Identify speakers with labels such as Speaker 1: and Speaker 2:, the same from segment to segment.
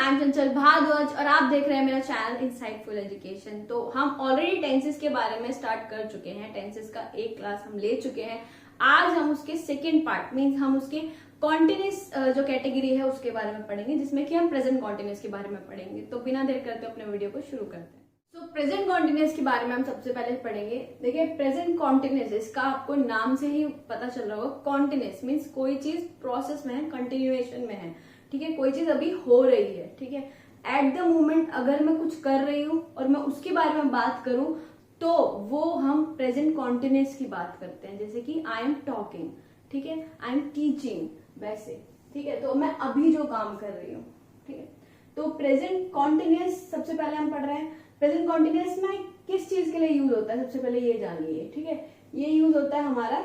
Speaker 1: I am चंचल भारद्वाज और आप देख रहे हैं मेरा चैनल इंसाइटफुल एजुकेशन। तो हम ऑलरेडी टेंसेस के बारे में स्टार्ट कर चुके हैं, टेंसेस का एक क्लास हम ले चुके हैं। आज हम उसके सेकेंड पार्ट मीन्स हम उसके कॉन्टिन्यूस जो कैटेगरी है उसके बारे में पढ़ेंगे, जिसमें कि हम प्रेजेंट कॉन्टिन्यूस के बारे में पढ़ेंगे। तो बिना देर करते अपने वीडियो को शुरू करते हैं। तो प्रेजेंट कॉन्टिन्यूस के बारे में हम सबसे पहले पढ़ेंगे। देखिए, प्रेजेंट कॉन्टिन्यूस, इसका आपको नाम से ही पता चल रहा होगा। कॉन्टिन्यूस मीन्स कोई चीज प्रोसेस में है, कंटिन्यूएशन में है, ठीक है, कोई चीज अभी हो रही है, ठीक है। एट द मोमेंट अगर मैं कुछ कर रही हूं और मैं उसके बारे में बात करूं तो वो हम प्रेजेंट कॉन्टिन्यूस की बात करते हैं। जैसे कि आई एम टॉकिंग, ठीक है, आई एम टीचिंग, वैसे, ठीक है। तो मैं अभी जो काम कर रही हूँ, ठीक है। तो प्रेजेंट कॉन्टिन्यूस सबसे पहले हम पढ़ रहे हैं। प्रेजेंट कॉन्टिन्यूस में किस चीज के लिए यूज होता है, सबसे पहले ये जानिए, ठीक है। ये यूज होता है हमारा,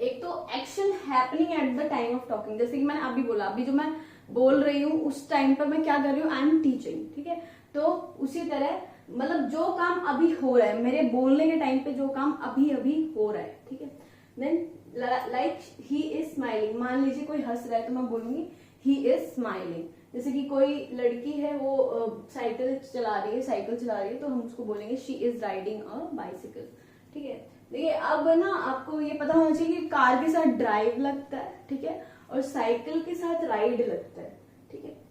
Speaker 1: एक तो action happening at the time of talking, जैसे कि मैंने अभी बोला, अभी जो मैं बोल रही हूँ उस टाइम पर मैं क्या कर रही हूँ, आई एम टीचिंग, ठीक है। तो उसी तरह मतलब जो काम अभी हो रहा है, मेरे बोलने के टाइम पे जो काम अभी अभी हो रहा है, ठीक है। Then like he is smiling, मान लीजिए कोई हंस रहा है तो मैं बोलूंगी ही इज स्माइलिंग। जैसे कि कोई लड़की है वो साइकिल चला रही है तो हम उसको बोलेंगे she is riding a bicycle, ठीक है। देखिए, अब ना आपको ये पता होना चाहिए कि कार के साथ ड्राइव लगता है, ठीक है, और साइकिल के साथ राइड लगता है, ठीक है।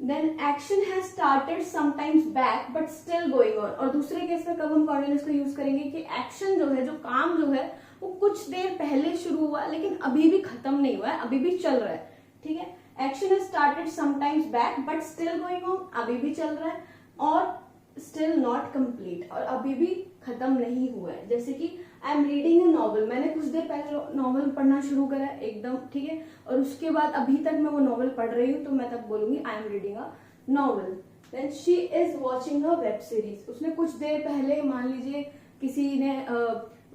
Speaker 1: Then action has started sometimes back but still going on. और दूसरे केस में कब हम कॉन्टिन्यूस को यूज करेंगे कि एक्शन जो है, जो काम जो है, वो कुछ देर पहले शुरू हुआ लेकिन अभी भी खत्म नहीं हुआ है, अभी भी चल रहा है, ठीक है। Action has started sometimes back but still going on, अभी भी चल रहा है, और स्टिल नॉट कंप्लीट, और अभी भी खत्म नहीं हुआ है। जैसे कि I am reading a novel, मैंने कुछ देर पहले नॉवल पढ़ना शुरू करा है एकदम, ठीक है, और उसके बाद अभी तक मैं वो नॉवल पढ़ रही हूँ तो मैं तब बोलूंगी I am reading a novel. Then she is watching a web series, उसने कुछ देर पहले, मान लीजिए किसी ने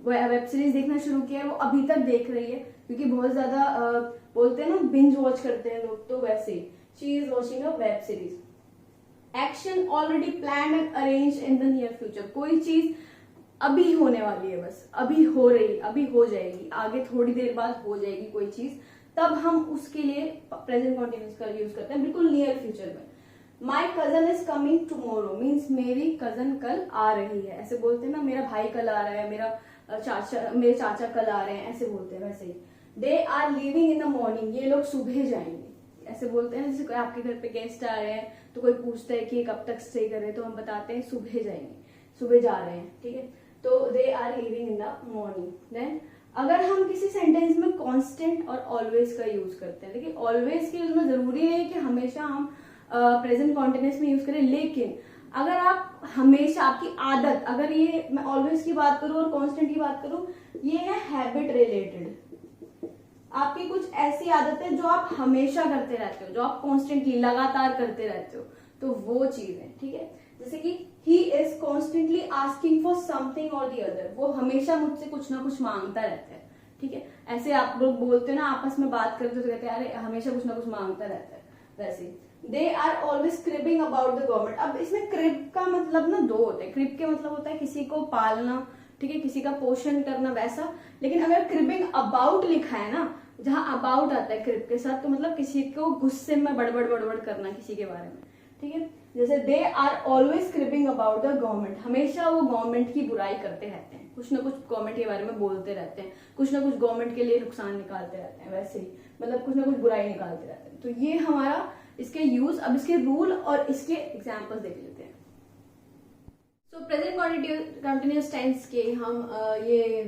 Speaker 1: वेब सीरीज देखना शुरू किया है, वो अभी तक देख रही है, क्योंकि बहुत ज्यादा बोलते हैं ना, बिंज वॉच करते हैं लोग, तो वैसे ही she is watching a web series. Action already plan and arrange in the near future, कोई चीज अभी होने वाली है, बस अभी हो रही, अभी हो जाएगी, आगे थोड़ी देर बाद हो जाएगी कोई चीज, तब हम उसके लिए प्रेजेंट कॉन्टिन्यूस का यूज करते हैं, बिल्कुल नियर फ्यूचर में। My cousin is coming tomorrow means मेरी कजन कल आ रही है, ऐसे बोलते हैं ना, मेरा भाई कल आ रहा है, मेरे चाचा कल आ रहे हैं, ऐसे बोलते हैं। वैसे ही they are living in the morning, ये लोग सुबह जाएंगे, ऐसे बोलते हैं। जैसे कोई आपके घर पे गेस्ट आ रहे हैं तो कोई पूछता है कि कब तक स्टे कर रहे हैं, तो हम बताते हैं सुबह जाएंगे, सुबह जा रहे हैं, ठीक है। तो they are living in the morning. Then अगर हम किसी सेंटेंस में कांस्टेंट और ऑलवेज का यूज करते हैं, देखिए ऑलवेज के यूज में जरूरी नहीं है कि हमेशा हम प्रेजेंट कॉन्टिन्यूस में यूज करें, लेकिन अगर आप हमेशा, आपकी आदत, अगर ये मैं ऑलवेज की बात करूं और कांस्टेंट की बात करूं, ये है हैबिट रिलेटेड, आपकी कुछ ऐसी आदत है जो आप हमेशा करते रहते हो, जो आप कॉन्स्टेंटली लगातार करते रहते हो, तो वो चीज है, ठीक है। जैसे कि he is constantly asking for something और दी अदर, वो हमेशा मुझसे कुछ ना कुछ मांगता रहता है, ठीक है। ऐसे आप लोग बोलते हो ना, आपस में बात करते हो तो कहते हैं अरे हमेशा कुछ ना कुछ मांगता रहता है, वैसे they are always cribbing about the government. अब इसमें क्रिब का मतलब ना दो होते हैं। क्रिब के मतलब होता है किसी को पालना, ठीक है, किसी का पोषण करना, वैसा। लेकिन अगर क्रिबिंग अबाउट लिखा है ना, जहां अबाउट आता है क्रिब के साथ, तो मतलब किसी को गुस्से में बड़बड़ करना किसी के बारे में, ठीक है। जैसे they are always cribbing about the government, हमेशा वो गवर्नमेंट की बुराई करते रहते हैं, कुछ ना कुछ गवर्नमेंट के बारे में बोलते रहते हैं, कुछ ना कुछ गवर्नमेंट के लिए नुकसान निकालते रहते हैं, वैसे ही मतलब कुछ ना कुछ बुराई निकालते रहते हैं। तो ये हमारा इसके यूज। अब इसके रूल और इसके एग्जाम्पल्स देख लेते हैं। सो प्रेजेंट कॉन्टिन्यूस टेंस के हम ये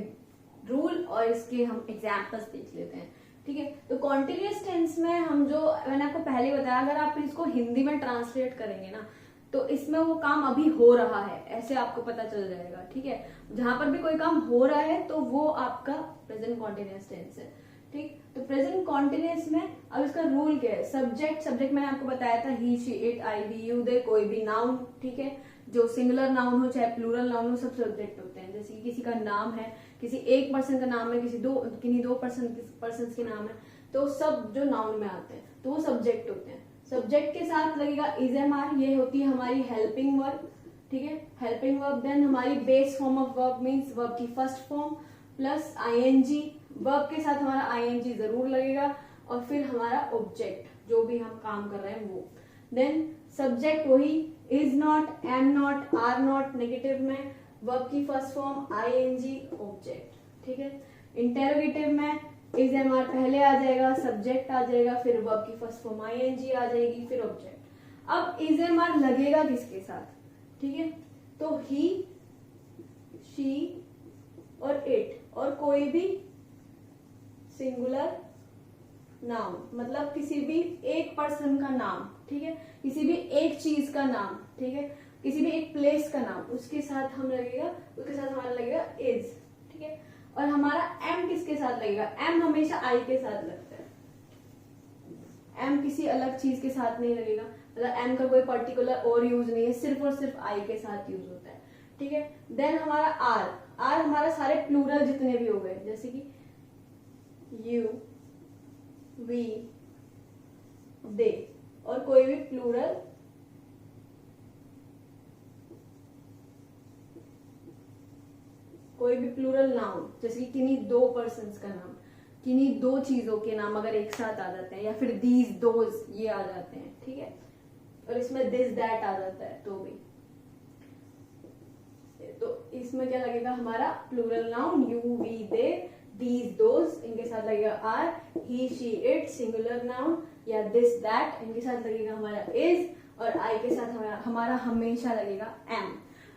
Speaker 1: रूल और इसके हम एग्जाम्पल्स देख लेते हैं, ठीक है। तो कॉन्टिन्यूस टेंस में हम जो मैंने आपको पहले बताया, अगर आप इसको हिंदी में ट्रांसलेट करेंगे ना, तो इसमें वो काम अभी हो रहा है, ऐसे आपको पता चल जाएगा, ठीक है। जहां पर भी कोई काम हो रहा है तो वो आपका प्रेजेंट कॉन्टिन्यूस टेंस है, ठीक। तो प्रेजेंट कॉन्टिन्यूस में अब इसका रूल क्या है, सब्जेक्ट मैंने आपको बताया था, he she it I we you they, कोई भी नाउन, ठीक है, जो सिंगुलर नाउन हो चाहे प्लूरल नाउन हो, सब सब्जेक्ट होते हैं। जैसे किसी का नाम है, किसी एक पर्सन का नाम है, किन्हीं दो पर्सन के नाम है, तो सब जो नाउन में आते हैं तो वो सब्जेक्ट होते हैं। सब्जेक्ट के साथ लगेगा इज एम आर, ये होती है हमारी हेल्पिंग वर्ब, ठीक है, हेल्पिंग वर्ब। देन हमारी base form of verb means verb की first form plus ING, verb के साथ हमारा आईएनजी जरूर लगेगा, और फिर हमारा ऑब्जेक्ट, जो भी हम काम कर रहे हैं वो। देन सब्जेक्ट वही is not, am not, are not, negative में वर्ब की फर्स्ट फॉर्म आईएनजी, ऑब्जेक्ट, ठीक है। इंटेरोगेटिव में इज एम आर पहले आ जाएगा, सब्जेक्ट आ जाएगा, फिर वर्ब की फर्स्ट फॉर्म आईएनजी आ जाएगी, फिर ऑब्जेक्ट। अब इज एम आर लगेगा किसके साथ, ठीक है, तो ही, शी और इट, और कोई भी सिंगुलर नाम, मतलब किसी भी एक पर्सन का नाम, ठीक है, किसी भी एक चीज का नाम, ठीक है, किसी भी एक प्लेस का नाम, उसके साथ हम लगेगा, उसके साथ हमारा लगेगा इज, ठीक है। और हमारा एम किसके साथ लगेगा, एम हमेशा आई के साथ लगता है, एम किसी अलग चीज के साथ नहीं लगेगा, मतलब एम का कोई पर्टिकुलर और यूज नहीं है, सिर्फ और सिर्फ आई के साथ यूज होता है, ठीक है। देन हमारा आर, आर हमारा सारे प्लूरल जितने भी हो गए, जैसे कि यू, वी, दे, और कोई भी प्लूरल नाउन, जैसे कि किन्हीं दो पर्सन्स का नाम, किन्हीं दो चीजों के नाम अगर एक साथ आ जाते हैं, या फिर दीज, दोज, ये आ जाते हैं, ठीक है, और इसमें दिस, दैट आ जाता है तो भी, तो इसमें क्या लगेगा हमारा plural noun, you, we, they, these, those, इनके साथ लगेगा are, he, she, it, singular noun, या दिस, दैट, इनके साथ लगेगा हमारा इज, और आई के साथ हमारा हमेशा लगेगा एम।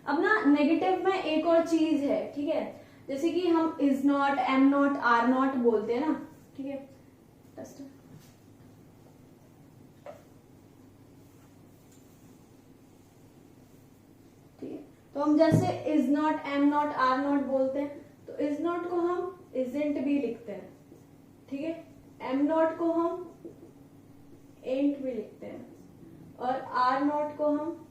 Speaker 1: अब ना नेगेटिव में एक और चीज है, ठीक है, जैसे कि हम is not, am not, are not बोलते हैं ना, ठीक है, ठीक है, तो हम जैसे is not, am not, are not बोलते हैं, तो इज नॉट को हम इजेंट भी लिखते हैं, ठीक है, एम नॉट को हम एंट भी लिखते हैं, और आर नॉट को हम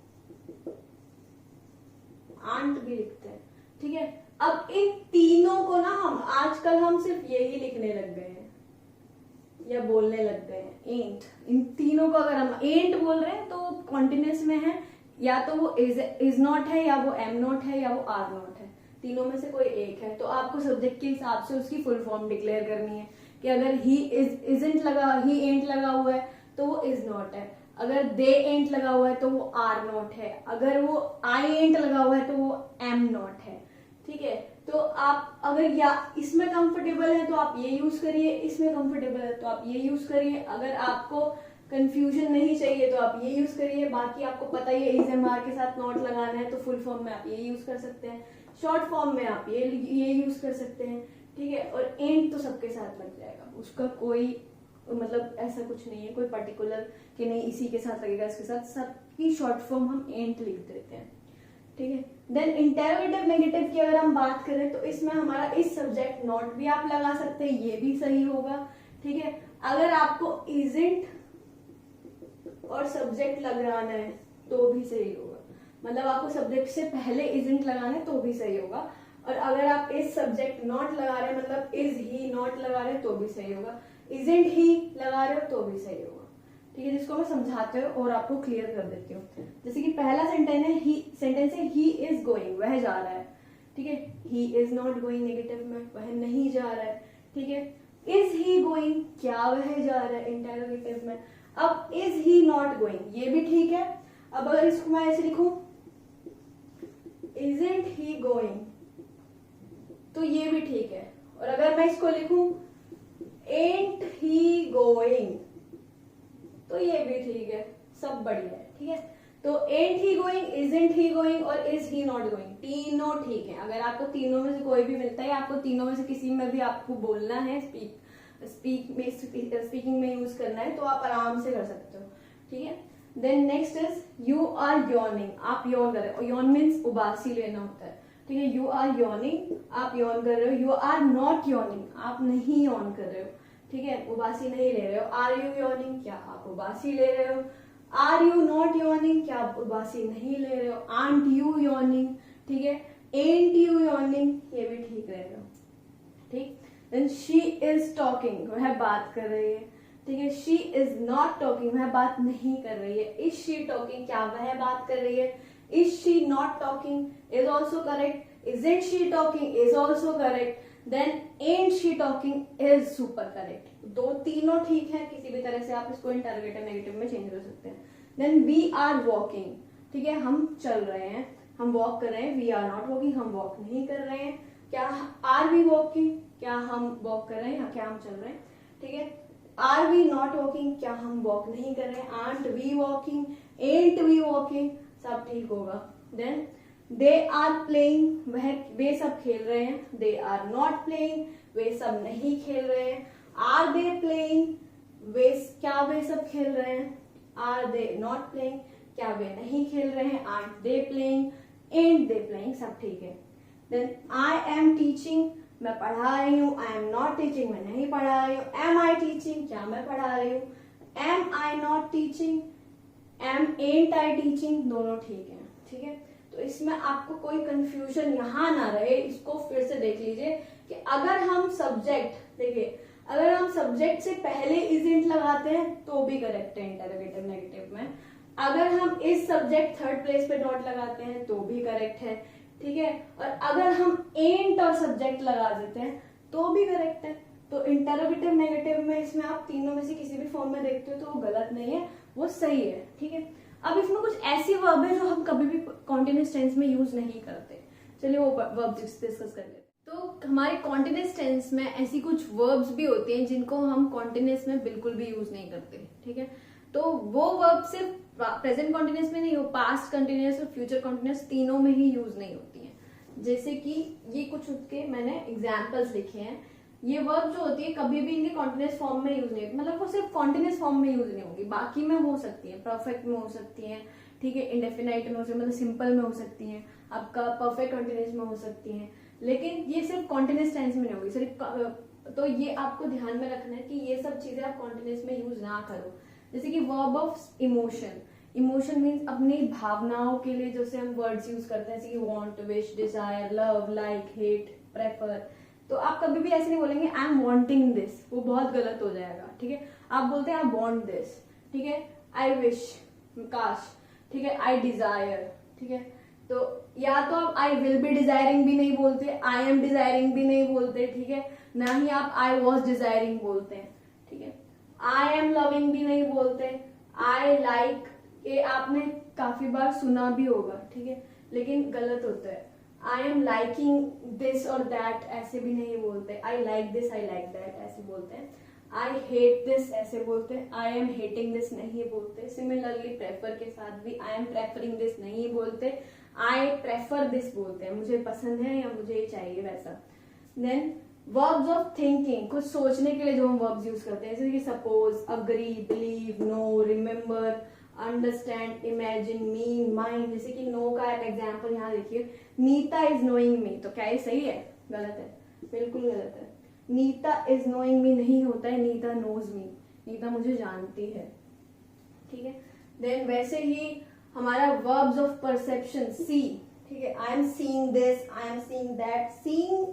Speaker 1: आंट भी लिखते हैं, ठीक है। अब इन तीनों को ना आजकल हम सिर्फ यही लिखने लग गए हैं या बोलने लग गए हैं, एंट। इन तीनों को अगर हम एंट बोल रहे हैं तो कॉन्टिन्यूस में है, या तो वो इज नॉट है, या वो एम नॉट है, या वो आर नॉट है, तीनों में से कोई एक है। तो आपको सब्जेक्ट के हिसाब से उसकी फुल फॉर्म डिक्लेयर करनी है कि अगर ही इजेंट लगा, ही एंट लगा हुआ है तो वो इज नॉट है, अगर दे एंट लगा हुआ है तो वो आर नॉट है, अगर वो आई एंट लगा हुआ है तो वो एम नॉट है, ठीक है। तो आप अगर या इसमें कंफर्टेबल है तो आप ये यूज करिए, इसमें कंफर्टेबल है तो आप ये यूज करिए, अगर आपको कंफ्यूजन नहीं चाहिए तो आप ये यूज करिए। बाकी आपको पता ही है इज एम आर के साथ नॉट लगाना है तो फुल फॉर्म में आप ये यूज कर सकते हैं, शॉर्ट फॉर्म में आप ये यूज कर सकते हैं, ठीक है। और एंड तो सबके साथ लग जाएगा, उसका कोई मतलब ऐसा कुछ नहीं है कोई पर्टिकुलर कि नहीं इसी के साथ लगेगा, इसके साथ, सबकी शॉर्ट फॉर्म हम एंट लिख देते हैं, ठीक है। देन इंटेरोगेटिव नेगेटिव की अगर हम बात करें तो इसमें हमारा इस सब्जेक्ट नॉट भी आप लगा सकते हैं, ये भी सही होगा, ठीक है। अगर आपको इजेंट और सब्जेक्ट लगाना है तो भी सही होगा, मतलब आपको सब्जेक्ट से पहले इजेंट लगाना है तो भी सही होगा, और अगर आप इस सब्जेक्ट नॉट लगा रहे हैं मतलब इज ही नॉट लगा रहे हैं तो भी सही होगा, इजेंट ही लगा रहे हो तो भी सही होगा, ठीक है। जिसको मैं समझाते हुए और आपको क्लियर कर देती हूँ। जैसे कि पहला सेंटेंस है ही इज गोइंग, वह जा रहा है, ठीक है। He is not going negative में, वह नहीं जा रहा है, ठीक है। इज ही गोइंग, क्या वह जा रहा है, इंटेरोगेटिव में। अब इज ही नॉट गोइंग, ये भी ठीक है। अब अगर इसको मैं ऐसे लिखूं इजंट ही गोइंग तो ये भी ठीक है, और अगर मैं इसको लिखूं एंट ही गोइंग तो ये भी ठीक है, सब बढ़िया है, ठीक है। तो ain't he going, isn't he going और इज ही नॉट गोइंग तीनों ठीक है। अगर आपको तीनों में से कोई भी मिलता है, आपको तीनों में से किसी में भी आपको बोलना है, स्पीकिंग में यूज करना है तो आप आराम से कर सकते हो, ठीक है। Then next is you are yawning, आप यॉर्न कर रहे हो, यॉर्न मीन्स उबासी लेना होता है, ठीक है। यू आर यॉर्निंग, आप यॉर्न कर रहे हो। यू आर नॉट यॉर्निंग, आप नहीं यॉर्न कर रहे हो, ठीक है, उबासी नहीं ले रहे हो। आर यू यॉर्निंग, क्या आप उबासी ले रहे हो। आर यू नॉट यॉर्निंग, क्या आप उबासी नहीं ले रहे हो। आंट यू यॉर्निंग, ठीक है। एंट यू यॉर्निंग, ये भी ठीक रहेगा, ठीक। देन शी इज टॉकिंग, वह बात कर रही है, ठीक है। शी इज नॉट टॉकिंग, वह बात नहीं कर रही है। इज शी टॉकिंग, क्या वह बात कर रही है। Is she not talking is also correct. Isn't she talking is also correct. Then ain't she talking is super correct. दो तीनों ठीक है, किसी भी तरह से आप इसको इंटरोगेटिव नेगेटिव में चेंज कर सकते हैं। देन वी आर वॉकिंग, ठीक है, हम चल रहे हैं, हम वॉक कर रहे हैं, वी आर नॉट वॉकिंग, हम वॉक नहीं कर रहे हैं। क्या आर वी वॉकिंग, क्या हम वॉक कर रहे हैं या क्या हम चल रहे हैं, ठीक है। आर वी नॉट वॉकिंग, क्या हम वॉक नहीं कर रहे हैं। Aren't we walking, ain't we walking, सब ठीक होगा। देन दे आर प्लेइंग, वह वे सब खेल रहे हैं। दे आर नॉट प्लेइंग, वे सब नहीं खेल रहे हैं। आर दे प्लेइंग, वे क्या वे सब खेल रहे हैं। आर दे नॉट प्लेइंग, क्या वे नहीं खेल रहे हैं। Art they playing, and they playing, सब ठीक है। देन आई एम टीचिंग, मैं पढ़ा रही हूँ। आई एम नॉट टीचिंग, मैं नहीं पढ़ा रही हूँ। एम आई टीचिंग, क्या मैं पढ़ा रही हूँ। Am I not teaching, amn't I teaching, दोनों ठीक है, ठीक है। तो इसमें आपको कोई कंफ्यूजन यहाँ ना रहे, इसको फिर से देख लीजिए कि अगर हम सब्जेक्ट, देखिए अगर हम सब्जेक्ट से पहले इजेंट लगाते हैं तो भी करेक्ट है इंटरोगेटिव नेगेटिव में। अगर हम इस सब्जेक्ट थर्ड प्लेस पे डॉट लगाते हैं तो भी करेक्ट है, ठीक है। और अगर हम एंट और सब्जेक्ट लगा देते हैं तो भी करेक्ट है। तो इंटरोगेटिव नेगेटिव में इसमें आप तीनों में से किसी भी फॉर्म में देखते हो तो वो गलत नहीं है, वो सही है, ठीक है। अब इसमें कुछ ऐसी वर्ब है जो हम कभी भी कॉन्टिन्यूअस टेंस में यूज नहीं करते, चलिए वो वर्ब डिस्कस कर लेते हैं। तो हमारे कॉन्टिन्यूअस टेंस में ऐसी कुछ वर्ब्स भी होती हैं जिनको हम कॉन्टिन्यूअस में बिल्कुल भी यूज नहीं करते, ठीक है। तो वो वर्ब सिर्फ प्रेजेंट कॉन्टिन्यूअस में नहीं हो, पास्ट कंटिन्यूअस और फ्यूचर कंटिन्यूअस तीनों में ही यूज नहीं होती हैं। जैसे कि ये कुछ उसके मैंने एग्जाम्पल्स लिखे हैं। ये वर्ब जो होती है कभी भी इनके कॉन्टिन्यूअस फॉर्म में यूज नहीं होती, मतलब वो सिर्फ कॉन्टिन्यूअस फॉर्म में यूज नहीं होगी, बाकी में हो सकती है, परफेक्ट में हो सकती है, ठीक है, इंडेफिनाइट में हो सकती है, मतलब सिंपल में हो सकती है, आपका परफेक्ट कंटिन्यूअस में हो सकती है, लेकिन ये सिर्फ कॉन्टिन्यूअस टेंस में नहीं होगी सिर्फ। तो ये आपको ध्यान में रखना है कि ये सब चीजें आप कॉन्टिन्यूअस में यूज ना करो। जैसे कि verb of emotion, emotion means अपनी भावनाओं के लिए जैसे हम वर्ड्स यूज करते हैं, जैसे कि want, wish, desire, love, like, hate, prefer. तो आप कभी भी ऐसे नहीं बोलेंगे आई एम वांटिंग दिस, वो बहुत गलत हो जाएगा, ठीक है। आप बोलते हैं आई वांट दिस, ठीक है, आई विश, काश, ठीक है, आई डिजायर, ठीक है। तो या तो आप आई विल बी डिजायरिंग भी नहीं बोलते, आई एम डिजायरिंग भी नहीं बोलते, ठीक है, ना ही आप आई वॉज डिजायरिंग बोलते हैं, ठीक है। आई एम लविंग भी नहीं बोलते, आई लाइक, ये आपने काफी बार सुना भी होगा, ठीक है, लेकिन गलत होता है। आई एम लाइकिंग दिस और दैट ऐसे भी नहीं बोलते, I like this, I like that ऐसे बोलते हैं। आई हेट दिस ऐसे बोलते हैं, आई एम हेटिंग दिस नहीं बोलते। सिमिलरली प्रेफर के साथ भी आई एम प्रेफरिंग दिस नहीं बोलते, आई प्रेफर दिस बोलते हैं, मुझे पसंद है या मुझे ये चाहिए वैसा। देन वर्ब्स ऑफ थिंकिंग, कुछ सोचने के लिए जो हम वर्ब्स यूज करते हैं, जैसे कि suppose, agree, believe, know, remember, understand, imagine, mean, mind. जैसे कि नो का एग्जाम्पल यहाँ देखिए, नीता इज नोइंग मी, तो क्या ये सही है? गलत है, बिल्कुल गलत है। नीता इज नोइंग मी नहीं होता है, नीता नोज मी, नीता मुझे जानती है, ठीक है। देन वैसे ही हमारा वर्ब्स ऑफ परसेप्शन, सी, ठीक है, आई am seeing this, I am seeing that. Seeing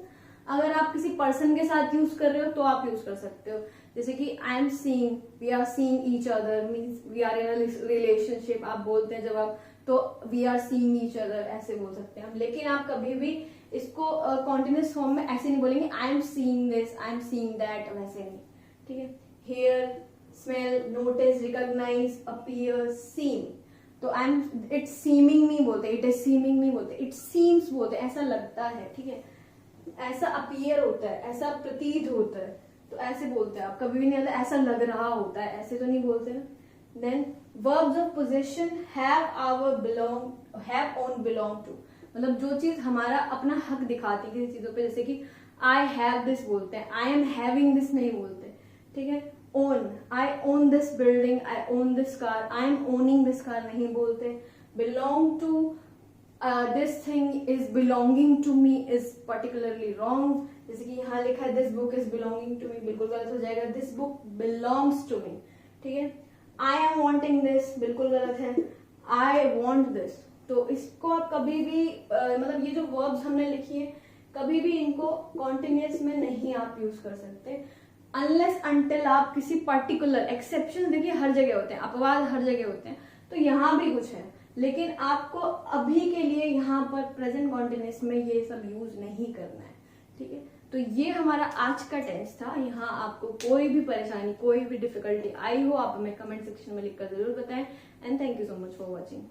Speaker 1: अगर आप किसी पर्सन के साथ यूज कर रहे हो तो आप यूज कर सकते हो, जैसे कि I am seeing, we are seeing each other, means we are in a relationship, आप बोलते हैं जब आप, तो we are seeing each other ऐसे बोल सकते हैं हम। लेकिन आप कभी भी इसको कॉन्टिन्यूअस फॉर्म में ऐसे नहीं बोलेंगे, I am seeing this, I am seeing that, वैसे नहीं, ठीक है। Hear, smell, notice, recognise, appear, seem, तो आई एम, इट्स सीमिंग नहीं बोलते, इट इज सीमिंग नहीं बोलते, इट सीम्स बोलते, ऐसा लगता है, ठीक है, ऐसा अपीयर होता है, ऐसा प्रतीत होता है, तो ऐसे बोलते हैं आप। कभी भी नहीं आता ऐसा लग रहा होता है, ऐसे तो नहीं बोलते ना। Then verbs of possession, have, our, belong, have, own, belong to, मतलब जो चीज हमारा अपना हक दिखाती है किसी चीजों पे, जैसे कि आई हैव दिस बोलते हैं, आई एम हैविंग दिस नहीं बोलते, ठीक है। Own, I own this building, I own this car, I am owning this car नहीं बोलते। Belong to, this thing is belonging to me is particularly wrong, जैसे कि यहाँ लिखा है this book is belonging to me, बिल्कुल गलत हो जाएगा, this book belongs to me, ठीक है। आई एम वॉन्टिंग दिस, बिल्कुल गलत है, आई वॉन्ट दिस। तो इसको आप कभी भी मतलब ये जो वर्ब्स हमने लिखी है, कभी भी इनको कॉन्टिन्यूअस में नहीं आप यूज कर सकते, अनलेस अनटिल आप किसी पर्टिकुलर, एक्सेप्शन देखिए हर जगह होते हैं, अपवाद हर जगह होते हैं, तो यहाँ भी कुछ है, लेकिन आपको अभी के लिए यहाँ पर प्रेजेंट कॉन्टिन्यूअस में ये सब यूज नहीं करना है, ठीक है। तो ये हमारा आज का टेंस था। यहाँ आपको कोई भी परेशानी, कोई भी डिफिकल्टी आई हो, आप हमें कमेंट सेक्शन में लिखकर जरूर बताएं। And thank you so much for watching.